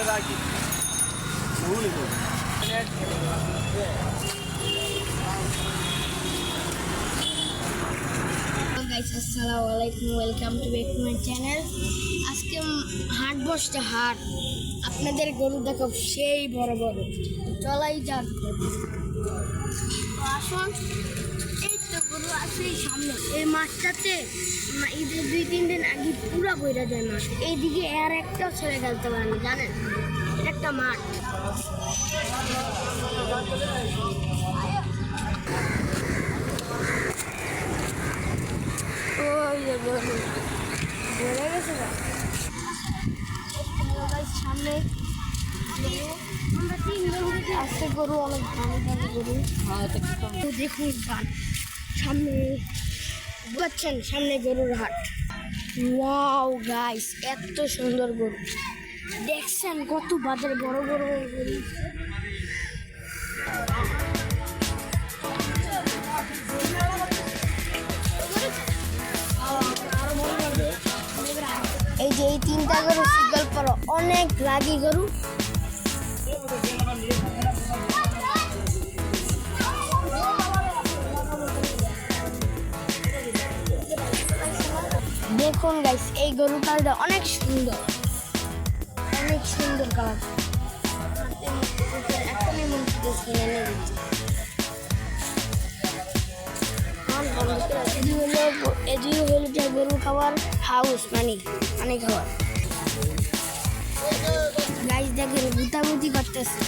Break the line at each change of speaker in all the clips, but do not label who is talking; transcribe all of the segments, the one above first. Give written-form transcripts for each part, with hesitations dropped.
Guys আসসালামু আলাইকুম, welcome to back to my channel. আজকে হাট বসছে, হাট আপনাদের গরু দেখো সেই বড় বড়, চলাই যাক। তো আসুন, এই তো গরু আছে সামনে এই মাঠটাতে। ঈদের 2-3 দিন আগে পুরা বইরা যায় মাঠ, এইদিকে আর একটাও ছেড়ে ফেলতে পারে না, জানেন? এটা একটা মাঠ। সামনে আসছে গরু, অনেক দামি দামি গরু। দেখুন সামনে পাচ্ছেন, সামনে গরুর হাট। ওয়াও গাইস, এত সুন্দর গরু দেখছেন, কত বাজারে বড় বড় গরু। এই যে এই 3টা গরু সিগল পড়ো, অনেক লাগি গরু। দেখুন গাইস, এই গরু কালটা অনেক সুন্দর, অনেক সুন্দর কালার। গরু খাওয়ার হাউস, মানে খাওয়ার। গাইস দেখেন গুতাগুতি করতেছে।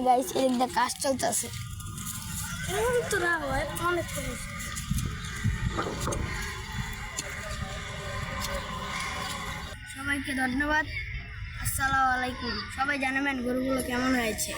গাইস এদিকে কাজ চলতেছে। সবাইকে ধন্যবাদ, আসসালামু আলাইকুম। সবাই জানাবেন গরুগুলো কেমন হয়েছে।